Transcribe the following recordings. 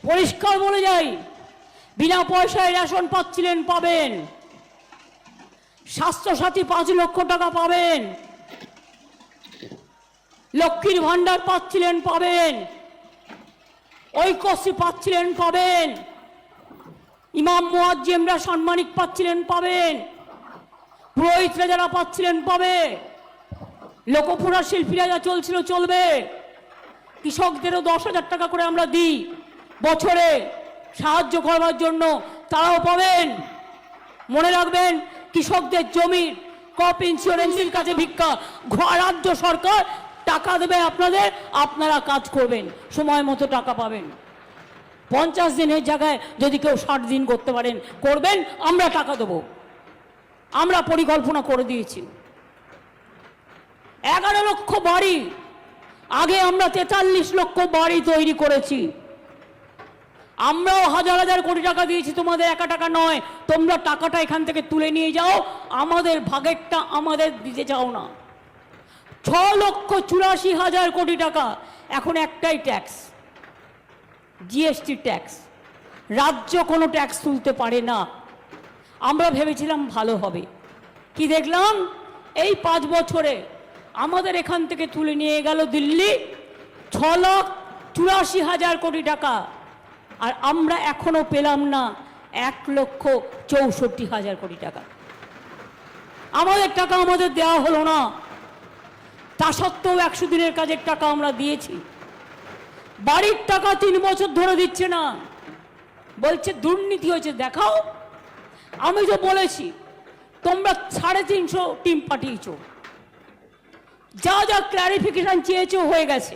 পরিষ্কার বলে যাই, বিনা পয়সায় রেশন পাচ্ছিলেন, পাবেন। স্বাস্থ্যসাথী 5 লক্ষ টাকা পাবেন। লক্ষ্মীর ভান্ডার পাচ্ছিলেন, পাবেন। ঐক্যশ্রী পাচ্ছিলেন, পাবেন। ইমাম মুয়াজ্জিমরা সম্মানিক পাচ্ছিলেন, পাবেন। পুরোহিতরা যারা পাচ্ছিলেন, পাবে। লোকপুরা শিল্পীরা যা চলছিল, চলবে। কৃষকদেরও 10,000 টাকা করে আমরা দিই বছরে সাহায্য করবার জন্য, তারাও পাবেন। মনে রাখবেন, কৃষকদের জমির ক্রপ ইন্স্যুরেন্সের কাছে ভিক্ষা, রাজ্য সরকার টাকা দেবে আপনাদের, আপনারা কাজ করবেন, সময় মতো টাকা পাবেন। 50 দিনের জায়গায় যদি কেউ 60 দিন করতে পারেন, করবেন, আমরা টাকা দেবো। আমরা পরিকল্পনা করে দিয়েছি। 11 লক্ষ বাড়ি, আগে আমরা 43 লক্ষ বাড়ি তৈরি করেছি। আমরাও হাজার হাজার কোটি টাকা দিয়েছি, তোমাদের একা টাকা নয়। তোমরা টাকাটা এখান থেকে তুলে নিয়ে যাও, আমাদের ভাগেরটা আমাদের দিতে চাও না। 6,84,000 কোটি টাকা। এখন একটাই ট্যাক্স, জিএসটি ট্যাক্স। রাজ্য কোনো ট্যাক্স তুলতে পারে না। আমরা ভেবেছিলাম ভালো হবে, কি দেখলাম এই 5 বছরে আমাদের এখান থেকে তুলে নিয়ে গেল দিল্লি 6,84,000 কোটি টাকা, আর আমরা এখনো পেলাম না 1,64,000 কোটি টাকা। আমাদের টাকা আমাদের দেওয়া হলো না। তা সত্ত্বেও 100 দিনের কাজের টাকা আমরা দিয়েছি। বাড়ির টাকা 3 বছর ধরে দিচ্ছে না, বলছে দুর্নীতি হয়েছে, দেখাও। আমি তো বলেছি, তোমরা 350 টিম পাঠিয়েছ, যা যা ক্ল্যারিফিকেশন চেয়েছো হয়ে গেছে।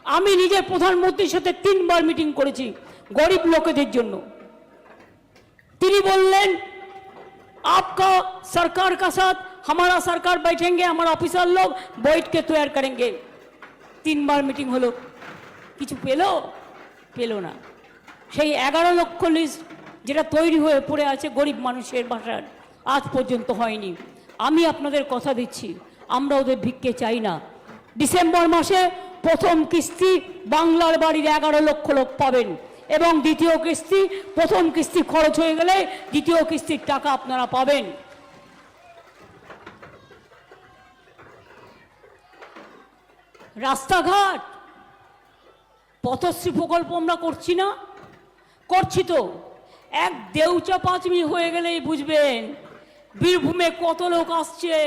আমি নিজে প্রধানমন্ত্রীর সাথে 3 বার মিটিং করেছি গরিব লোকেদের জন্য। তিনি বললেন, आपका सरकार का साथ हमारा सरकार बैठेंगे, हमारा ऑफिसर लोग बैठ के तैयार करेंगे। 3 বার মিটিং হলো, কিছু পেলো না। সেই 11 লক্ষ লিস্ট যেটা তৈরি হয়ে পড়ে আছে গরিব মানুষের বাসার, আজ পর্যন্ত হয়নি। আমি আপনাদের কথা দিচ্ছি, আমরা ওদের ভিক্ষে চাই না। ডিসেম্বর মাসে প্রথম কিস্তি বাংলার বাড়ির 11 লক্ষ লোক পাবেন, এবং দ্বিতীয় কিস্তি, প্রথম কিস্তি খরচ হয়ে গেলে দ্বিতীয় কিস্তির টাকা আপনারা পাবেন। রাস্তাঘাট, পথশ্রী প্রকল্প আমরা করছি না? করছি তো। এক দেউচা পাঁচমি হয়ে গেলেই বুঝবেন বীরভূমে কত লোক আসছে।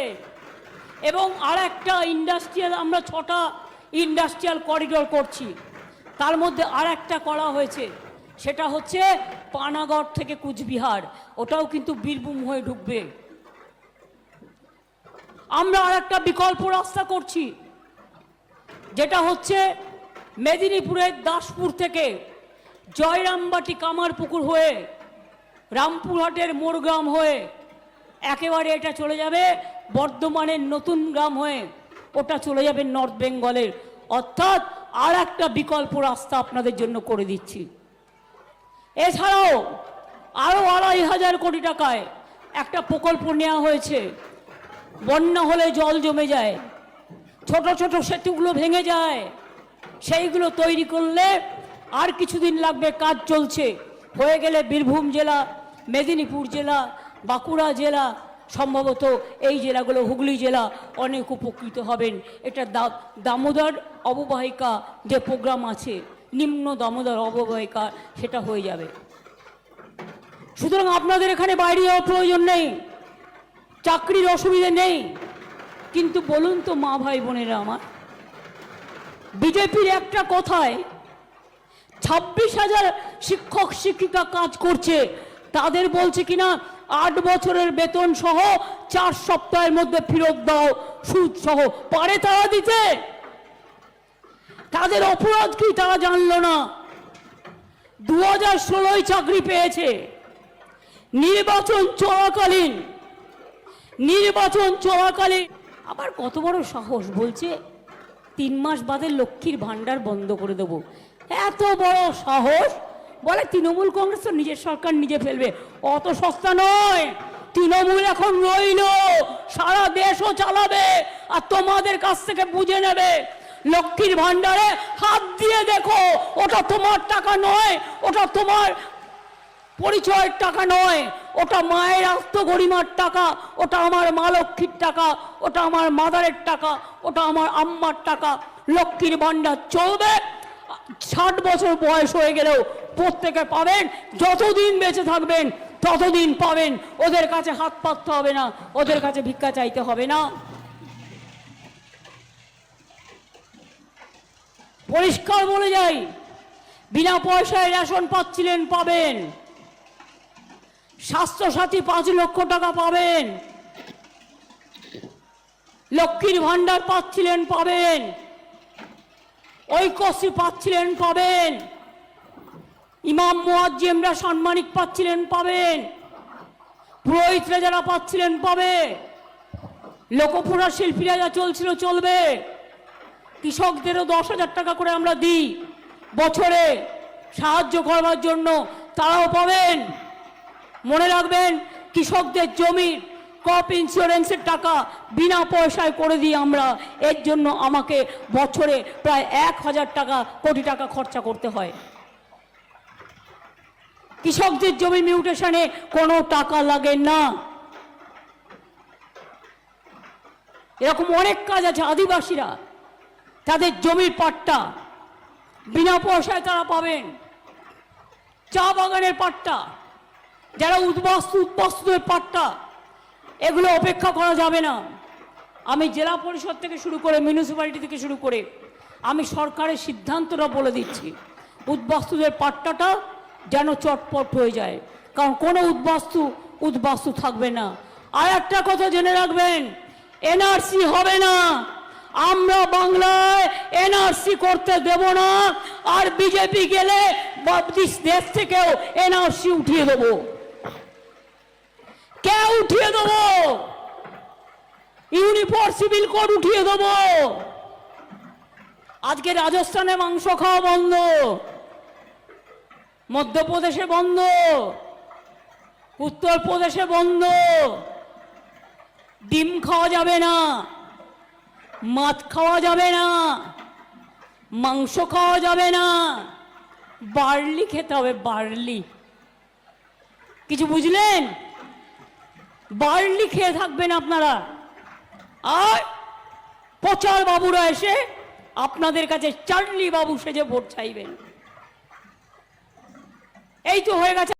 এবং আর একটা ইন্ডাস্ট্রিয়াল, আমরা 6টা ইন্ডাস্ট্রিয়াল করিডোর করছি, তার মধ্যে আর একটা করা হয়েছে, সেটা হচ্ছে পানাগড় থেকে কুচবিহার, ওটাও কিন্তু বীরভূম হয়ে ঢুকবে। আমরা আর একটা বিকল্প রাস্তা করছি, যেটা হচ্ছে মেদিনীপুরের দাসপুর থেকে জয়রামবাটি কামারপুকুর হয়ে রামপুরহাটের মোরগ্রাম হয়ে একেবারে এটা চলে যাবে বর্ধমানের নতুন গ্রাম হয়ে, ওটা চলে যাবে নর্থ বেঙ্গলের। অর্থাৎ আর একটা বিকল্প রাস্তা আপনাদের জন্য করে দিচ্ছি। এছাড়াও আরও 2,500 কোটি টাকায় একটা প্রকল্প নেওয়া হয়েছে। বন্যা হলে জল জমে যায়, ছোট ছোট সেতুগুলো ভেঙে যায়, সেইগুলো তৈরি করলে আর কিছুদিন লাগবে, কাজ চলছে। হয়ে গেলে বীরভূম জেলা, মেদিনীপুর জেলা, বাঁকুড়া জেলা, সম্ভবত এই জেলাগুলো, হুগলি জেলা অনেক উপকৃত হবেন। এটা দামোদর অববাহিকা যে প্রোগ্রাম আছে, নিম্ন দামোদর অববাহিকা, সেটা হয়ে যাবে। সুতরাং আপনাদের এখানে বাইরে যাওয়ার প্রয়োজন নেই, চাকরির অসুবিধে নেই। কিন্তু বলুন তো মা ভাই বোনেরা আমার, বিজেপির একটা কথায় 26,000 শিক্ষক শিক্ষিকা কাজ করছে, তাদের বলছে কিনা 8 বছরের বেতন সহ 4 সপ্তাহের মধ্যে ফেরত দাও, সুদ সহ। পারে তারা দিতে? তাদের অপরাধ কি তারা জানলো না? 2016 চাকরি পেয়েছে। নির্বাচন চলাকালীন আবার কত বড় সাহস, বলছে 3 মাস বাদে লক্ষ্মীর ভান্ডার বন্ধ করে দেবো। এত বড় সাহস! বলে তৃণমূল কংগ্রেস তো নিজের সরকার নিজে ফেলবে। অত সস্তা নয়। তৃণমূল এখন রইল, সারা দেশও চালাবে, আর তোমাদের কাছ থেকে বুঝে নেবে। লক্ষ্মীর ভান্ডারে হাত দিয়ে দেখো, ওটা তোমার টাকা নয়, ওটা তোমার পরিচয়ের টাকা নয়, ওটা মায়ের আত্মগরিমার টাকা, ওটা আমার মা লক্ষ্মীর টাকা, ওটা আমার মাদারের টাকা, ওটা আমার আম্মার টাকা। লক্ষ্মীর ভান্ডার চলবে, 60 বছর বয়স হয়ে গেলেও প্রত্যেকে পাবেন, যতদিন বেঁচে থাকবেন ততদিন পাবেন। ওদের কাছে হাত পাততে হবে না, ওদের কাছে ভিক্ষা চাইতে হবে না। পরিষ্কার বলে যাই, বিনা পয়সায় রেশন পাচ্ছিলেন, পাবেন। স্বাস্থ্যসাথী 5 লক্ষ টাকা পাবেন। লক্ষ্মীর ভান্ডার পাচ্ছিলেন, পাবেন। ঐক্যশ্রী পাচ্ছিলেন, পাবেন। ইমাম মুয়াজ্জিমরা সাম্মানিক পাচ্ছিলেন, পাবেন। পুরোহিতরা যারা পাচ্ছিলেন পাবে। লোকপুরা শিল্পীরা যা চলছিল চলবে। কৃষকদেরও 10,000 টাকা করে আমরা দিই বছরে সাহায্য করবার জন্য, তারাও পাবেন। মনে রাখবেন, কৃষকদের জমির ক্রপ ইন্স্যুরেন্সের টাকা বিনা পয়সায় করে দিই আমরা। এর জন্য আমাকে বছরে প্রায় 1,000 কোটি টাকা খরচা করতে হয়। কৃষকদের জমি মিউটেশনে কোনো টাকা লাগে না। এরকম অনেক কাজ আছে। আদিবাসীরা তাদের জমির পাট্টা বিনা পয়সায় তারা পাবেন। চা বাগানের পাট্টা, যারা উদ্বাস্তুদের পাট্টা, এগুলো অপেক্ষা করা যাবে না। আমি জেলা পরিষদ থেকে শুরু করে মিউনিসিপ্যালিটি থেকে শুরু করে আমি সরকারের সিদ্ধান্তটা বলে দিচ্ছি, উদ্বাস্তুদের পাট্টাটা যেন চটপট হয়ে যায়, কারণ কোনো উদ্বাস্তু থাকবে না। আর একটা কথা জেনে রাখবেন, এনআরসি হবে না। আমরা বাংলায় এনআরসি করতে দেব না। আর বিজেপি গেলে দেশ থেকেও এনআরসি উঠিয়ে দেব। কে উঠিয়ে দেব? ইউনিফর্ম সিভিল কোড উঠিয়ে দেব। আজকে রাজস্থানে মাংস খাওয়া বন্ধ, মধ্যপ্রদেশে বন্ধ, উত্তরপ্রদেশে বন্ধ। ডিম খাওয়া যাবে না, মাছ খাওয়া যাবে না, মাংস খাওয়া যাবে না, বার্লি খেতে হবে। বার্লি, কিছু বুঝলেন? বার্লি খেয়ে থাকবেন আপনারা। আর প্রচার বাবুরা এসে আপনাদের কাছে চার্লি বাবু সেজে ভোট চাইবেন। এই তো হয়ে গেছে।